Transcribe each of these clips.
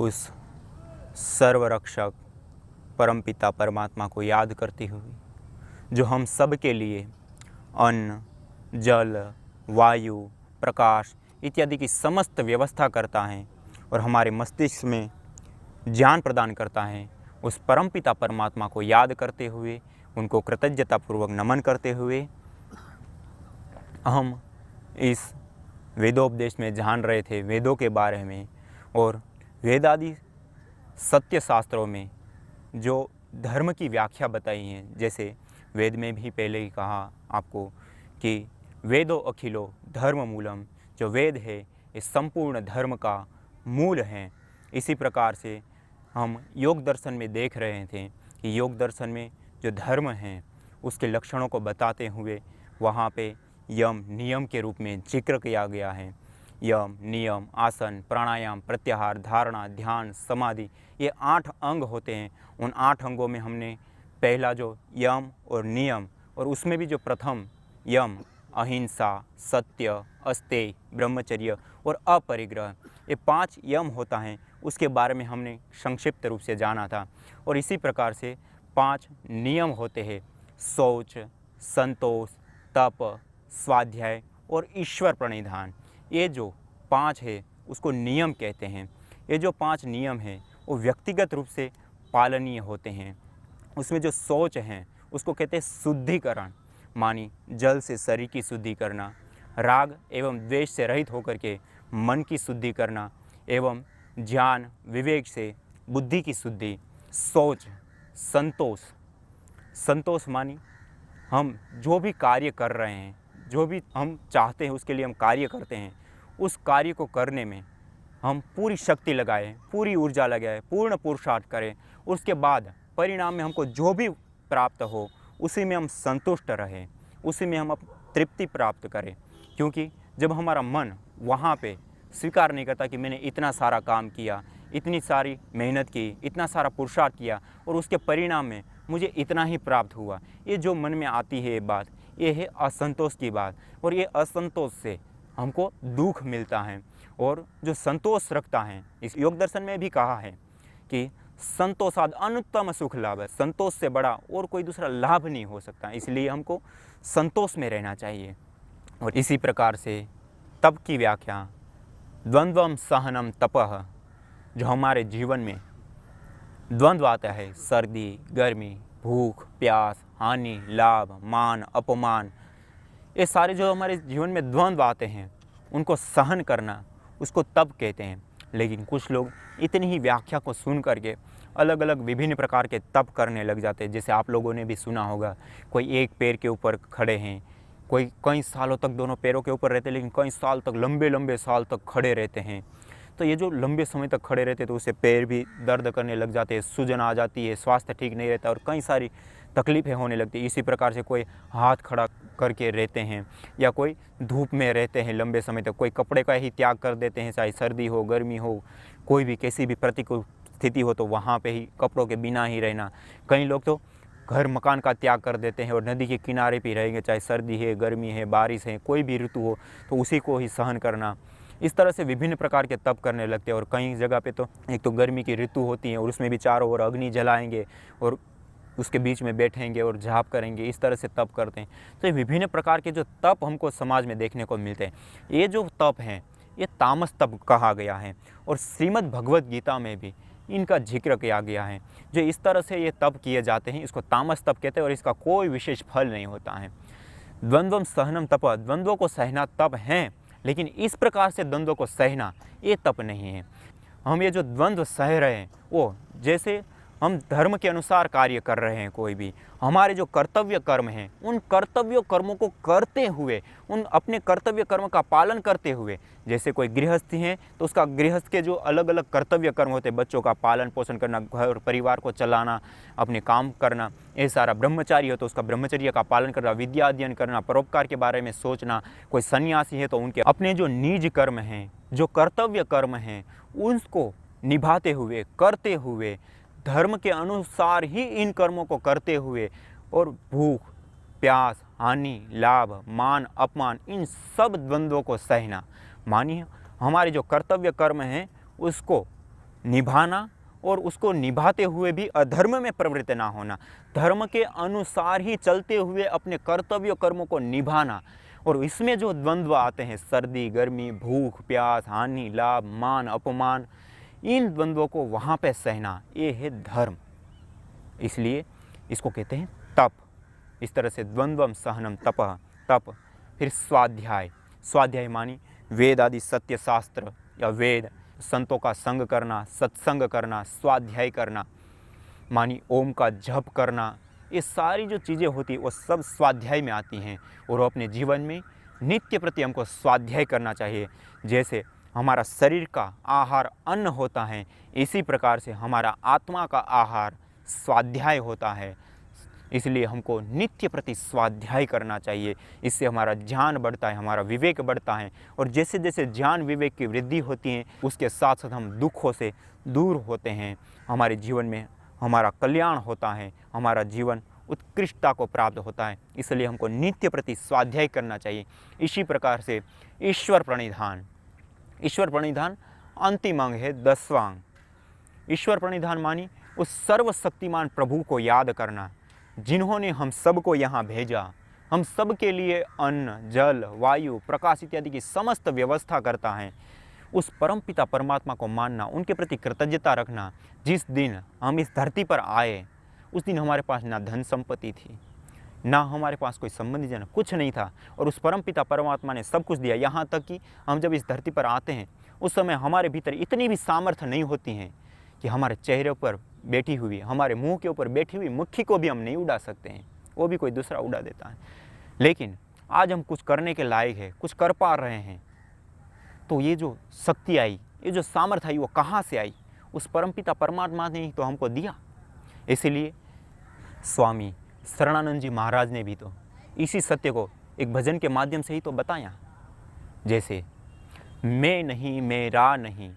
उस सर्वरक्षक परमपिता परमात्मा को याद करते हुए, जो हम सब के लिए अन्न, जल, वायु, प्रकाश इत्यादि की समस्त व्यवस्था करता है और हमारे मस्तिष्क में ज्ञान प्रदान करता है, उस परमपिता परमात्मा को याद करते हुए, उनको कृतज्ञतापूर्वक नमन करते हुए हम इस वेदोपदेश में जान रहे थे वेदों के बारे में। और वेद आदि सत्य शास्त्रों में जो धर्म की व्याख्या बताई है, जैसे वेद में भी पहले ही कहा आपको कि वेदो अखिलो धर्म मूलम, जो वेद है ये संपूर्ण धर्म का मूल है। इसी प्रकार से हम योग दर्शन में देख रहे थे कि योग दर्शन में जो धर्म हैं उसके लक्षणों को बताते हुए वहाँ पे यम नियम के रूप में जिक्र किया गया है। यम, नियम, आसन, प्राणायाम, प्रत्याहार, धारणा, ध्यान, समाधि, ये 8 अंग होते हैं। उन 8 अंगों में हमने पहला जो यम और नियम, और उसमें भी जो प्रथम यम अहिंसा, सत्य, अस्तेय, ब्रह्मचर्य और अपरिग्रह, ये 5 यम होता है, उसके बारे में हमने संक्षिप्त रूप से जाना था। और इसी प्रकार से 5 नियम होते हैं, शौच, संतोष, तप, स्वाध्याय और ईश्वर प्रणिधान। ये जो 5 है उसको नियम कहते हैं। ये जो 5 नियम हैं वो व्यक्तिगत रूप से पालनीय होते हैं। उसमें जो शौच हैं उसको कहते हैं शुद्धिकरण, मानी जल से शरीर की शुद्धि करना, राग एवं द्वेष से रहित होकर के मन की शुद्धि करना, एवं ज्ञान विवेक से बुद्धि की शुद्धि। शौच, संतोष, संतोष मानी हम जो भी कार्य कर रहे हैं, जो भी हम चाहते हैं उसके लिए हम कार्य करते हैं, उस कार्य को करने में हम पूरी शक्ति लगाएं, पूरी ऊर्जा लगाएं, पूर्ण पुरुषार्थ करें। उसके बाद परिणाम में हमको जो भी प्राप्त हो उसी में हम संतुष्ट रहें, उसी में हम तृप्ति प्राप्त करें। क्योंकि जब हमारा मन वहाँ पे स्वीकार नहीं करता कि मैंने इतना सारा काम किया, इतनी सारी मेहनत की, इतना सारा पुरुषार्थ किया और उसके परिणाम में मुझे इतना ही प्राप्त हुआ, ये जो मन में आती है ये बात, ये है असंतोष की बात। और ये असंतोष से हमको दुख मिलता है। और जो संतोष रखता है, इस योग दर्शन में भी कहा है कि संतोषाद अनुत्तम सुख लाभ है, संतोष से बड़ा और कोई दूसरा लाभ नहीं हो सकता, इसलिए हमको संतोष में रहना चाहिए। और इसी प्रकार से तप की व्याख्या, द्वंद्वम सहनम तपः, जो हमारे जीवन में द्वंद्व आता है, सर्दी, गर्मी, भूख, प्यास, हानि, लाभ, मान, अपमान, ये सारे जो हमारे जीवन में द्वंद्व आते हैं उनको सहन करना, उसको तप कहते हैं। लेकिन कुछ लोग इतनी ही व्याख्या को सुन करके अलग अलग विभिन्न प्रकार के तप करने लग जाते हैं। जैसे आप लोगों ने भी सुना होगा, कोई एक पैर के ऊपर खड़े हैं, कोई कई सालों तक दोनों पैरों के ऊपर रहते हैं, लेकिन कई साल तक, लंबे लंबे साल तक खड़े रहते हैं। तो ये जो लंबे समय तक खड़े रहते हैं तो उससे पैर भी दर्द करने लग जाते हैं, सूजन आ जाती है, स्वास्थ्य ठीक नहीं रहता और कई सारी तकलीफ़ें होने लगती है। इसी प्रकार से कोई हाथ खड़ा करके रहते हैं या कोई धूप में रहते हैं लंबे समय तक, कोई कपड़े का ही त्याग कर देते हैं, चाहे सर्दी हो, गर्मी हो, कोई भी कैसी भी प्रतिकूल स्थिति हो तो वहाँ पे ही कपड़ों के बिना ही रहना। कई लोग तो घर मकान का त्याग कर देते हैं और नदी के किनारे पे रहेंगे, चाहे सर्दी है, गर्मी है, बारिश है, कोई भी ऋतु हो तो उसी को ही सहन करना। इस तरह से विभिन्न प्रकार के तप करने लगते हैं। और कई जगह पे तो एक तो गर्मी की ऋतु होती है और उसमें भी चारों ओर अग्नि जलाएंगे और उसके बीच में बैठेंगे और जाप करेंगे, इस तरह से तप करते हैं। तो ये विभिन्न प्रकार के जो तप हमको समाज में देखने को मिलते हैं, ये जो तप हैं ये तामस तप कहा गया है। और श्रीमद् भगवद गीता में भी इनका जिक्र किया गया है। जो इस तरह से ये तप किए जाते हैं इसको तामस तप कहते हैं और इसका कोई विशेष फल नहीं होता है। द्वंद्वम सहनम तप, द्वंद्वों को सहना तप है, लेकिन इस प्रकार से द्वंद्वों को सहना ये तप नहीं है। हम ये जो द्वंद्व सह रहे हैं वो जैसे हम धर्म के अनुसार कार्य कर रहे हैं, कोई भी हमारे जो कर्तव्य कर्म हैं उन कर्तव्य कर्मों को करते हुए, उन अपने कर्तव्य कर्म का पालन करते हुए, जैसे कोई गृहस्थी है तो उसका गृहस्थ के जो अलग अलग कर्तव्य कर्म होते हैं, बच्चों का पालन पोषण करना, घर परिवार को चलाना, अपने काम करना, ये सारा। ब्रह्मचारी हो तो उसका ब्रह्मचर्य का पालन करना, विद्या अध्ययन करना, परोपकार के बारे में सोचना। कोई सन्यासी है तो उनके अपने जो निज कर्म हैं, जो कर्तव्य कर्म हैं, उनको निभाते हुए, करते हुए, धर्म के अनुसार ही इन कर्मों को करते हुए, और भूख, प्यास, हानि, लाभ, मान, अपमान, इन सब द्वंद्वों को सहना। मानिए हमारे जो कर्तव्य कर्म हैं उसको निभाना और उसको निभाते हुए भी अधर्म में प्रवृत्त ना होना, धर्म के अनुसार ही चलते हुए अपने कर्तव्य कर्मों को निभाना। और इसमें जो द्वंद्व आते हैं, सर्दी गर्मी, भूख प्यास, हानि लाभ, मान अपमान, इन द्वंद्वों को वहाँ पे सहना, ये है धर्म। इसलिए इसको कहते हैं तप। इस तरह से द्वंद्वम सहनम तपः, तप। फिर स्वाध्याय, स्वाध्याय मानी वेद आदि सत्य शास्त्र या वेद, संतों का संग करना, सत्संग करना, स्वाध्याय करना, मानी ओम का जप करना। ये सारी जो चीज़ें होती हैं वो सब स्वाध्याय में आती हैं। और अपने जीवन में नित्य प्रति हमको स्वाध्याय करना चाहिए। जैसे हमारा शरीर का आहार अन्न होता है, इसी प्रकार से हमारा आत्मा का आहार स्वाध्याय होता है। इसलिए हमको नित्य प्रति स्वाध्याय करना चाहिए। इससे हमारा ज्ञान बढ़ता है, हमारा विवेक बढ़ता है। और जैसे जैसे ज्ञान विवेक की वृद्धि होती है, उसके साथ साथ हम दुखों से दूर होते हैं। हमारे जीवन में हमारा कल्याण होता है, हमारा जीवन उत्कृष्टता को प्राप्त होता है। इसलिए हमको नित्य प्रति स्वाध्याय करना चाहिए। इसी प्रकार से ईश्वर प्रणिधान, ईश्वर प्रणिधान अंतिम अंग है, 10वां अंग। ईश्वर प्रणिधान मानी उस सर्वशक्तिमान प्रभु को याद करना, जिन्होंने हम सबको यहाँ भेजा, हम सब के लिए अन्न जल वायु प्रकाश इत्यादि की समस्त व्यवस्था करता है। उस परमपिता परमात्मा को मानना, उनके प्रति कृतज्ञता रखना। जिस दिन हम इस धरती पर आए उस दिन हमारे पास ना धन संपत्ति थी, ना हमारे पास कोई संबंधी जन, कुछ नहीं था। और उस परमपिता परमात्मा ने सब कुछ दिया। यहाँ तक कि हम जब इस धरती पर आते हैं उस समय हमारे भीतर इतनी भी सामर्थ्य नहीं होती है कि हमारे चेहरे पर बैठी हुई, हमारे मुंह के ऊपर बैठी हुई मुट्ठी को भी हम नहीं उड़ा सकते हैं, वो भी कोई दूसरा उड़ा देता है। लेकिन आज हम कुछ करने के लायक है, कुछ कर पा रहे हैं। तो ये जो शक्ति आई, ये जो सामर्थ्य आई, वो कहाँ से आई? उस परमपिता परमात्मा ने ही तो हमको दिया। इसीलिए स्वामी शरणानंद जी महाराज ने भी तो इसी सत्य को एक भजन के माध्यम से ही तो बताया। जैसे मैं नहीं मेरा नहीं,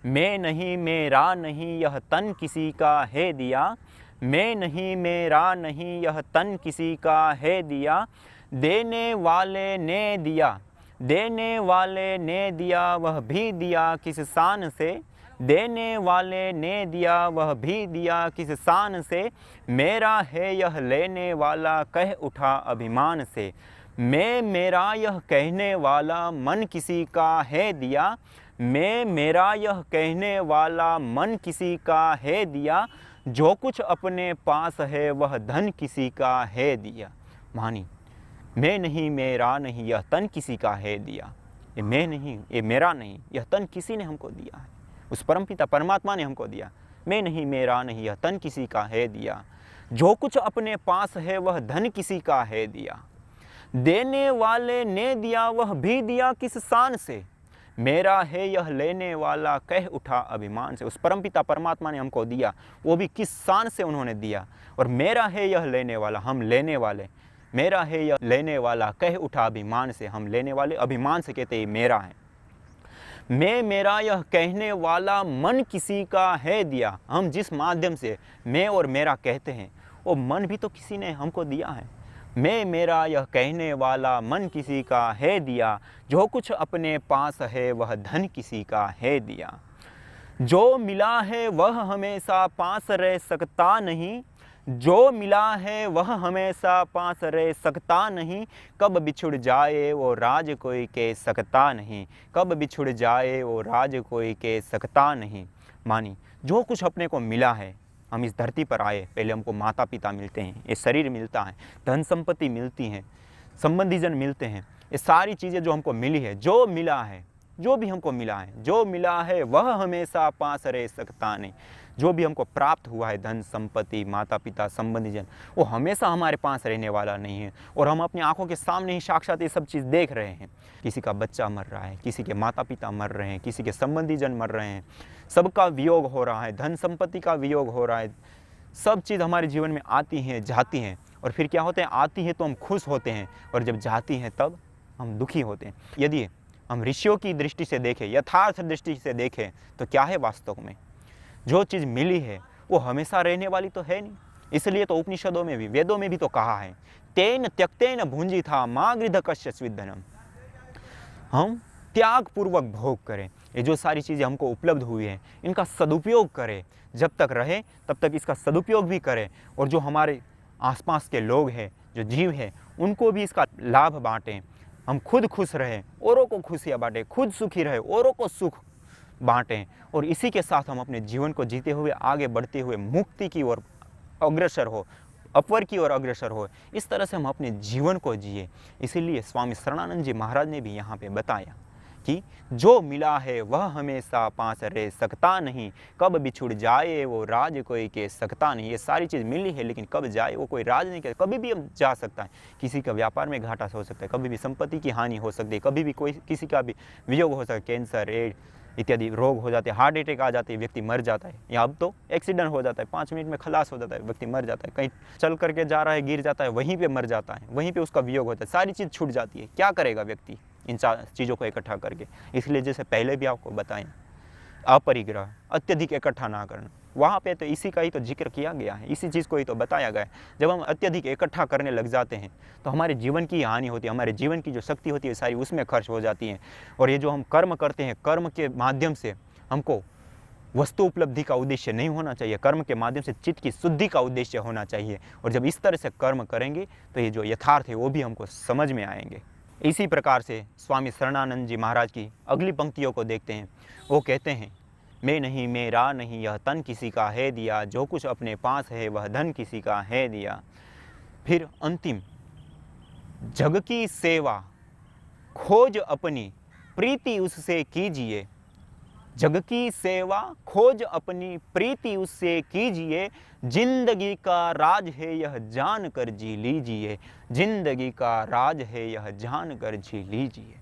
मैं नहीं मेरा नहीं, यह तन किसी का है दिया। मैं नहीं मेरा नहीं, यह तन किसी का है दिया। देने वाले ने दिया, देने वाले ने दिया, वह भी दिया किस शान से। देने वाले ने दिया, वह भी दिया किस शान से। मेरा है यह लेने वाला, कह उठा अभिमान से। मैं मेरा यह कहने वाला, मन किसी का है दिया। मैं मेरा यह कहने वाला, मन किसी का है दिया। जो कुछ अपने पास है वह धन किसी का है दिया। मानी मैं नहीं मेरा नहीं, यह तन किसी का है दिया। ये मैं नहीं, ये मेरा नहीं, यह तन किसी ने हमको दिया है, उस परमपिता परमात्मा ने हमको दिया। मैं नहीं मेरा नहीं, यह तन किसी का है दिया। जो कुछ अपने पास है वह धन किसी का है दिया। देने वाले ने दिया, वह भी दिया किस शान से। मेरा है यह लेने वाला, कह उठा अभिमान से। उस परमपिता परमात्मा ने हमको दिया, वो भी किस शान से उन्होंने दिया। और मेरा है यह लेने वाला, हम लेने वाले। मेरा है यह लेने वाला, कह उठा अभिमान से। हम लेने वाले अभिमान से कहते हैं मेरा है। मैं मेरा यह कहने वाला, मन किसी का है दिया। हम जिस माध्यम से मैं और मेरा कहते हैं वो मन भी तो किसी ने हमको दिया है। मैं मेरा यह कहने वाला, मन किसी का है दिया। जो कुछ अपने पास है वह धन किसी का है दिया। जो मिला है वह हमेशा पास रह सकता नहीं। जो मिला है वह हमेशा पास रह सकता नहीं। कब बिछुड़ जाए वो राज कोई कह सकता नहीं। कब बिछुड़ जाए वो राज कोई कह सकता नहीं। मानी जो कुछ अपने को मिला है, हम इस धरती पर आए, पहले हमको माता पिता मिलते हैं, ये शरीर मिलता है, धन संपत्ति मिलती हैं, संबंधी जन मिलते हैं। ये सारी चीज़ें जो हमको मिली है, जो मिला है, जो भी हमको मिला है, जो मिला है वह हमेशा पास रह सकता नहीं। जो भी हमको प्राप्त हुआ है, धन संपत्ति माता पिता संबंधी जन, वो हमेशा हमारे पास रहने वाला नहीं है। और हम अपनी आंखों के सामने ही साक्षात ये सब चीज़ देख रहे हैं। किसी का बच्चा मर रहा है, किसी के माता पिता मर रहे हैं, किसी के संबंधी जन मर रहे हैं, सबका वियोग हो रहा है, धन संपत्ति का वियोग हो रहा है। सब चीज़ हमारे जीवन में आती हैं जाती हैं। और फिर क्या होते हैं, आती हैं तो हम खुश होते हैं, और जब जाती हैं तब हम दुखी होते हैं। यदि हम ऋषियों की दृष्टि से देखें, यथार्थ दृष्टि से देखें, तो क्या है वास्तव में जो चीज़ मिली है वो हमेशा रहने वाली तो है नहीं। इसलिए तो उपनिषदों में भी, वेदों में भी तो कहा है, तेन त्यक्तेन भुंजी था माँ गृध कश्य स्विद्धनम। हम त्याग पूर्वक भोग करें। ये जो सारी चीज़ें हमको उपलब्ध हुई हैं, इनका सदुपयोग करें। जब तक रहे तब तक इसका सदुपयोग भी करें, और जो हमारे आसपास के लोग हैं, जो जीव हैं, उनको भी इसका लाभ बांटें। हम खुद खुश रहें, औरों को खुशियाँ बांटें, खुद सुखी रहे, औरों को सुख बांटें, और इसी के साथ हम अपने जीवन को जीते हुए आगे बढ़ते हुए मुक्ति की ओर अग्रसर हो, अपवर की ओर अग्रसर हो। इस तरह से हम अपने जीवन को जिए। इसीलिए स्वामी शरणानंद जी महाराज ने भी यहाँ पे बताया कि जो मिला है वह हमेशा पास रह सकता नहीं, कब बिछुड़ जाए वो राज कोई के सकता नहीं। ये सारी चीज़ मिली है, लेकिन कब जाए वो कोई राज नहीं कर, कभी भी हम जा सकता है। किसी का व्यापार में घाटा हो सकता है, कभी भी संपत्ति की हानि हो सकती है, कभी भी कोई किसी का भी वियोग हो सकता है, कैंसर, एड्स इत्यादि रोग हो जाते हैं, हार्ट अटैक आ जाते हैं, व्यक्ति मर जाता है। या अब तो एक्सीडेंट हो जाता है, 5 मिनट में खलास हो जाता है, व्यक्ति मर जाता है। कहीं चल करके जा रहा है, गिर जाता है, वहीं पे मर जाता है, वहीं पे उसका वियोग होता है, सारी चीज़ छूट जाती है। क्या करेगा व्यक्ति इन चीज़ों को इकट्ठा करके? इसलिए जैसे पहले भी आपको बताएं, अपरिग्रह, अत्यधिक इकट्ठा ना करना, वहाँ पे तो इसी का ही तो जिक्र किया गया है, इसी चीज़ को ही तो बताया गया है। जब हम अत्यधिक इकट्ठा करने लग जाते हैं तो हमारे जीवन की हानि होती है, हमारे जीवन की जो शक्ति होती है सारी उसमें खर्च हो जाती है। और ये जो हम कर्म करते हैं, कर्म के माध्यम से हमको वस्तु उपलब्धि का उद्देश्य नहीं होना चाहिए, कर्म के माध्यम से चित्त की शुद्धि का उद्देश्य होना चाहिए। और जब इस तरह से कर्म करेंगे तो ये जो यथार्थ है वो भी हमको समझ में आएंगे। इसी प्रकार से स्वामी शरणानंद जी महाराज की अगली पंक्तियों को देखते हैं। वो कहते हैं, मैं नहीं मेरा नहीं यह तन किसी का है दिया, जो कुछ अपने पास है वह धन किसी का है दिया। फिर अंतिम, जग की सेवा खोज अपनी प्रीति उससे कीजिए, जग की सेवा खोज अपनी प्रीति उससे कीजिए, जिंदगी का राज है यह जान कर जी लीजिए, जिंदगी का राज है यह जान कर जी लीजिए।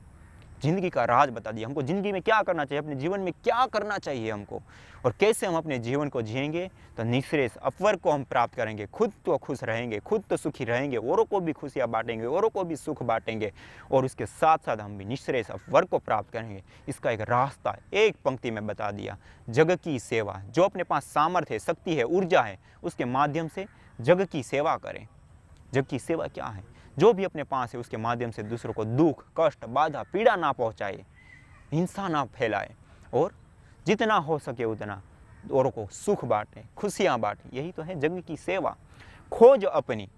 जिंदगी का राज बता दिया हमको, जिंदगी में क्या करना चाहिए, अपने जीवन में क्या करना चाहिए हमको, और कैसे हम अपने जीवन को जिएंगे तो निःश्रेयस अपवर को हम प्राप्त करेंगे। खुद तो खुश रहेंगे, खुद तो सुखी रहेंगे, औरों को भी खुशियाँ बांटेंगे, औरों को भी सुख बांटेंगे, और उसके साथ साथ हम भी निःश्रेयस अपवर को प्राप्त करेंगे। इसका एक रास्ता एक पंक्ति में बता दिया, जग की सेवा। जो अपने पास सामर्थ्य है, शक्ति है, ऊर्जा है, उसके माध्यम से जग की सेवा करें। जग की सेवा क्या है? जो भी अपने पास है उसके माध्यम से दूसरों को दुख, कष्ट, बाधा, पीड़ा ना पहुंचाए, हिंसा ना फैलाए, और जितना हो सके उतना औरों को सुख बांटे, खुशियाँ बांटे। यही तो है जग की सेवा। खोज अपनी,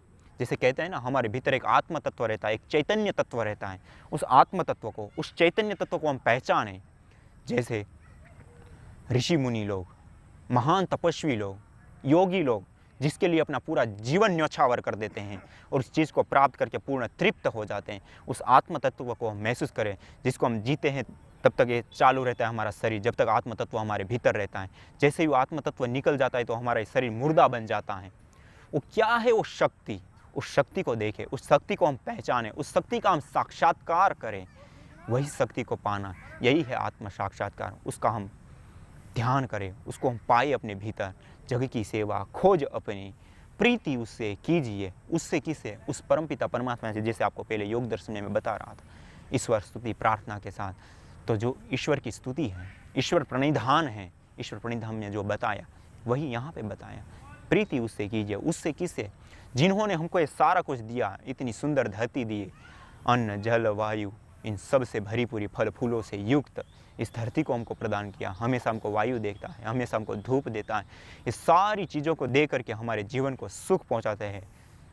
जैसे कहते हैं ना, हमारे भीतर एक आत्म तत्व रहता है, एक चैतन्य तत्व रहता है। उस आत्म तत्व को, उस चैतन्य तत्व को हम पहचानें। जैसे ऋषि मुनि लोग, महान तपस्वी लोग, योगी लोग, जिसके लिए अपना पूरा जीवन न्यौछावर कर देते हैं और उस चीज़ को प्राप्त करके पूर्ण तृप्त हो जाते हैं। उस आत्म तत्व को हम महसूस करें, जिसको हम जीते हैं तब तक ये चालू रहता है हमारा शरीर, जब तक आत्म तत्व हमारे भीतर रहता है। जैसे ही वो आत्म तत्व निकल जाता है तो हमारा शरीर मुर्दा बन जाता है। वो क्या है? वो शक्ति। उस शक्ति को देखें, उस शक्ति को हम पहचानें, उस शक्ति का हम साक्षात्कार करें। वही शक्ति को पाना, यही है आत्म साक्षात्कार। उसका हम ध्यान करें, उसको हम पाए अपने भीतर। जग की सेवा खोज अपनी प्रीति उससे कीजिए। उससे किसे? उस परमपिता परमात्मा से, जैसे आपको पहले योग दर्शन में बता रहा था, ईश्वर स्तुति प्रार्थना के साथ। तो जो ईश्वर की स्तुति है, ईश्वर प्रणिधान है, ईश्वर प्रणिधान ने जो बताया वही यहाँ पे बताया। प्रीति उससे कीजिए। उससे किससे? जिन्होंने हमको ये सारा कुछ दिया, इतनी सुंदर धरती दी, अन्न जल वायु, इन सब से भरी पूरी फल फूलों से युक्त इस धरती को हमको प्रदान किया। हमेशा हमको वायु देता है, हमेशा हमको धूप देता है। इस सारी चीज़ों को दे करके हमारे जीवन को सुख पहुंचाते हैं,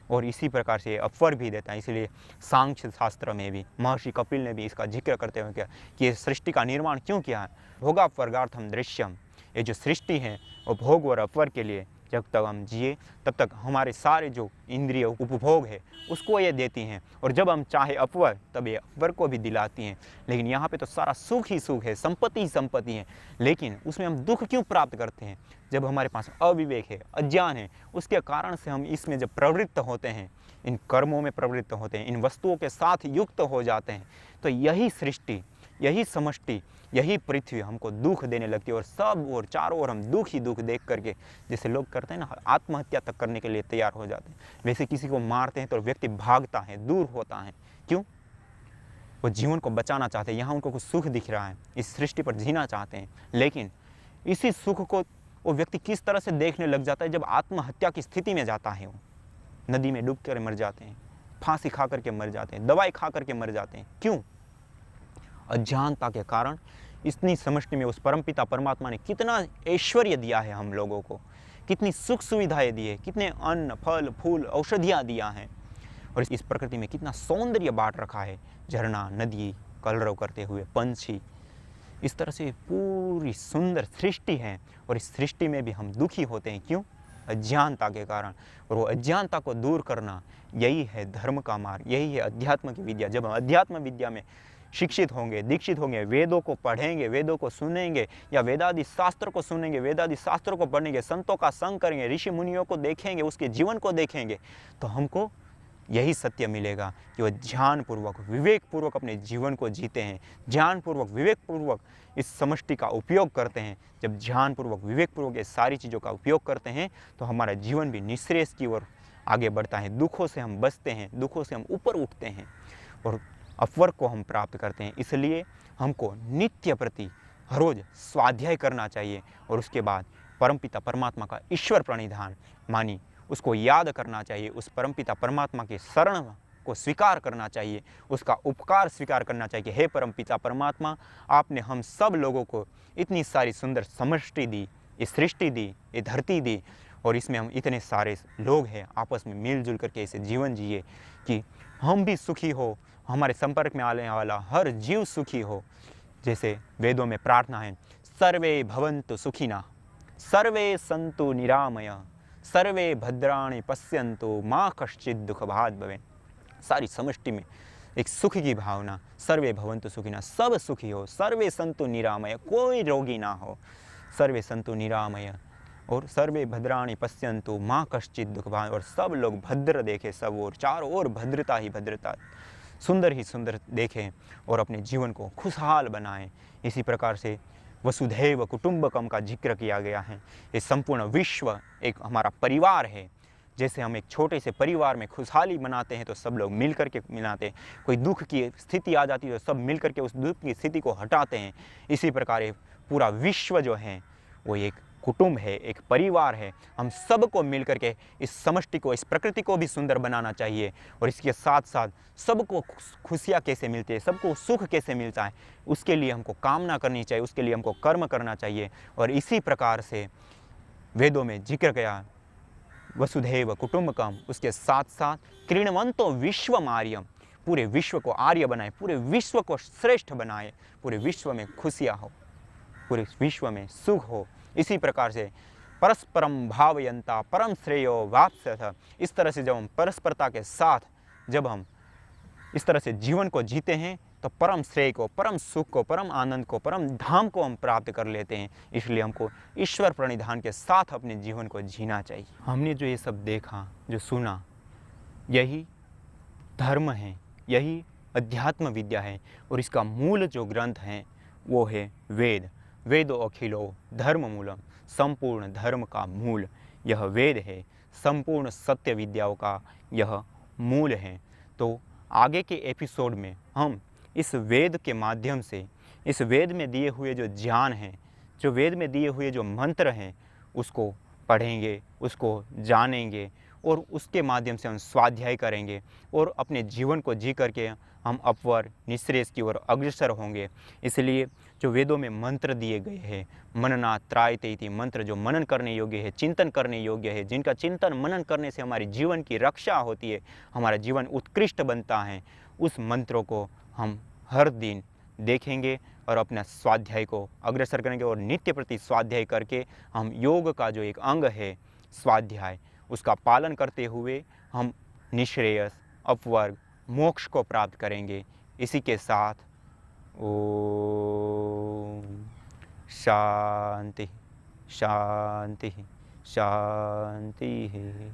और इसी प्रकार से अपवर भी देता है। इसलिए सांख्य शास्त्र में भी महर्षि कपिल ने भी इसका जिक्र करते हुए किया कि ये सृष्टि का निर्माण क्यों किया है। भोगापवर्गार्थम दृश्यम, ये जो सृष्टि है वो भोग और अपवर के लिए। जब तक हम जिए तब तक हमारे सारे जो इंद्रिय उपभोग है उसको ये देती हैं, और जब हम चाहे अपवर तब ये अपवर को भी दिलाती हैं। लेकिन यहाँ पे तो सारा सुख ही सुख है, संपत्ति ही संपत्ति है, लेकिन उसमें हम दुख क्यों प्राप्त करते हैं? जब हमारे पास अविवेक है, अज्ञान है, उसके कारण से हम इसमें जब प्रवृत्त होते हैं, इन कर्मों में प्रवृत्त होते हैं, इन वस्तुओं के साथ युक्त हो जाते हैं, तो यही सृष्टि, यही समष्टि, यही पृथ्वी हमको दुख देने लगती है। और सब और चारों ओर हम दुख ही दुख देख करके, जैसे लोग करते हैं ना, आत्महत्या तक करने के लिए तैयार हो जाते हैं। वैसे किसी को मारते हैं तो व्यक्ति भागता है, दूर होता है। क्यों? वो जीवन को बचाना चाहते हैं, यहाँ उनको कुछ सुख दिख रहा है, इस सृष्टि पर जीना चाहते हैं। लेकिन इसी सुख को वो व्यक्ति किस तरह से देखने लग जाता है जब आत्महत्या की स्थिति में जाता है। वो नदी में डूब कर मर जाते हैं, फांसी खा करके मर जाते हैं, दवाई खा करके मर जाते हैं। क्यों? अज्ञानता के कारण इतनी समष्टि में उस परमपिता परमात्मा ने कितना ऐश्वर्य दिया है हम लोगों को, कितनी सुख सुविधाएं दी है, कितने अन्न फल फूल औषधियाँ दिया हैं, और इस प्रकृति में कितना सौंदर्य बांट रखा है, झरना नदी कलरव करते हुए पंछी, इस तरह से पूरी सुंदर सृष्टि है। और इस सृष्टि में भी हम दुखी होते हैं, क्यों? अज्ञानता के कारण। और वो अज्ञानता को दूर करना, यही है धर्म का मार्ग, यही है अध्यात्म की विद्या। जब हम अध्यात्म विद्या में शिक्षित होंगे, दीक्षित होंगे, वेदों को पढ़ेंगे, वेदों को सुनेंगे, या वेदादि शास्त्र को सुनेंगे, वेदादि शास्त्रों को पढ़ेंगे, संतों का संग करेंगे, ऋषि मुनियों को देखेंगे, उसके जीवन को देखेंगे, तो हमको यही सत्य मिलेगा कि वह ध्यानपूर्वक विवेकपूर्वक अपने जीवन को जीते हैं, ध्यानपूर्वक विवेकपूर्वक इस समष्टि का उपयोग करते हैं। जब ध्यानपूर्वक विवेकपूर्वक ये सारी चीज़ों का उपयोग करते हैं तो हमारा जीवन भी निःश्रेयस की ओर आगे बढ़ता है। दुखों से हम बचते हैं, दुखों से हम ऊपर उठते हैं और अपवर्ग को हम प्राप्त करते हैं। इसलिए हमको नित्य प्रति हर रोज स्वाध्याय करना चाहिए और उसके बाद परमपिता परमात्मा का ईश्वर प्रणिधान मानी उसको याद करना चाहिए, उस परमपिता परमात्मा के शरण को स्वीकार करना चाहिए, उसका उपकार स्वीकार करना चाहिए। हे परमपिता परमात्मा, आपने हम सब लोगों को इतनी सारी सुंदर समष्टि दी, ये सृष्टि दी, ये धरती दी, और इसमें हम इतने सारे लोग हैं, आपस में मिलजुल करके ऐसे जीवन जिए कि हम भी सुखी हो, हमारे संपर्क में आने वाला हर जीव सुखी हो। जैसे वेदों में प्रार्थना है, सर्वे भवन्तु सुखिनः, सर्वे सन्तु निरामय, सर्वे भद्राणि पश्यन्तु माँ कश्चित् दुख भाग् भवेत्। सारी समष्टि में एक सुख की भावना, सर्वे भवन्तु सुखिनः, सब सुखी हो, सर्वे सन्तु निरामय, कोई रोगी ना हो, सर्वे सन्तु निरामय, और सर्वे भद्राणि पश्यन्तु माँ कश्चित् दुख भाग्, और सब लोग भद्र देखें, सब और चारों ओर भद्रता ही भद्रता, सुंदर ही सुंदर देखें और अपने जीवन को खुशहाल बनाएं। इसी प्रकार से वसुधैव कुटुंबकम का जिक्र किया गया है। ये संपूर्ण विश्व एक हमारा परिवार है। जैसे हम एक छोटे से परिवार में खुशहाली बनाते हैं तो सब लोग मिल करके मिलाते हैं, कोई दुख की स्थिति आ जाती है तो सब मिल करके उस दुख की स्थिति को हटाते हैं। इसी प्रकार ये पूरा विश्व जो है वो एक कुटुंब है, एक परिवार है। हम सबको मिल करके इस समष्टि को, इस प्रकृति को भी सुंदर बनाना चाहिए, और इसके साथ साथ सबको खुशियाँ कैसे मिलती है, सबको सुख कैसे मिलता है, उसके लिए हमको कामना करनी चाहिए, उसके लिए हमको कर्म करना चाहिए। और इसी प्रकार से वेदों में जिक्र गया वसुधैव कुटुंबकम, उसके साथ साथ क्रीणवंतो विश्वम आर्यम, पूरे विश्व को आर्य बनाए, पूरे विश्व को श्रेष्ठ बनाए, पूरे विश्व में खुशियाँ हो, पूरे विश्व में सुख हो। इसी प्रकार से परस्परम भावयंता परम श्रेयो वाप्स्यथ, इस तरह से जब हम परस्परता के साथ जब हम इस तरह से जीवन को जीते हैं तो परम श्रेय को, परम सुख को, परम आनंद को, परम धाम को हम प्राप्त कर लेते हैं। इसलिए हमको ईश्वर प्रणिधान के साथ अपने जीवन को जीना चाहिए। हमने जो ये सब देखा, जो सुना, यही धर्म है, यही अध्यात्म विद्या है, और इसका मूल जो ग्रंथ है वो है वेद। वेदो अखिलो धर्म मूलम, संपूर्ण धर्म का मूल यह वेद है, संपूर्ण सत्य विद्याओं का यह मूल है। तो आगे के एपिसोड में हम इस वेद के माध्यम से, इस वेद में दिए हुए जो ज्ञान है, जो वेद में दिए हुए जो मंत्र हैं, उसको पढ़ेंगे, उसको जानेंगे, और उसके माध्यम से हम स्वाध्याय करेंगे और अपने जीवन को जी करके हम अपवर निःश्रेयस की ओर अग्रसर होंगे। इसलिए जो वेदों में मंत्र दिए गए हैं, मनना त्रायते इति मंत्र, जो मनन करने योग्य है, चिंतन करने योग्य है, जिनका चिंतन मनन करने से हमारे जीवन की रक्षा होती है, हमारा जीवन उत्कृष्ट बनता है, उस मंत्रों को हम हर दिन देखेंगे और अपना स्वाध्याय को अग्रसर करेंगे। और नित्य प्रति स्वाध्याय करके हम योग का जो एक अंग है स्वाध्याय, उसका पालन करते हुए हम निःश्रेयस, अपवर्ग, मोक्ष को प्राप्त करेंगे। इसी के साथ ओम शांति शांति शांति।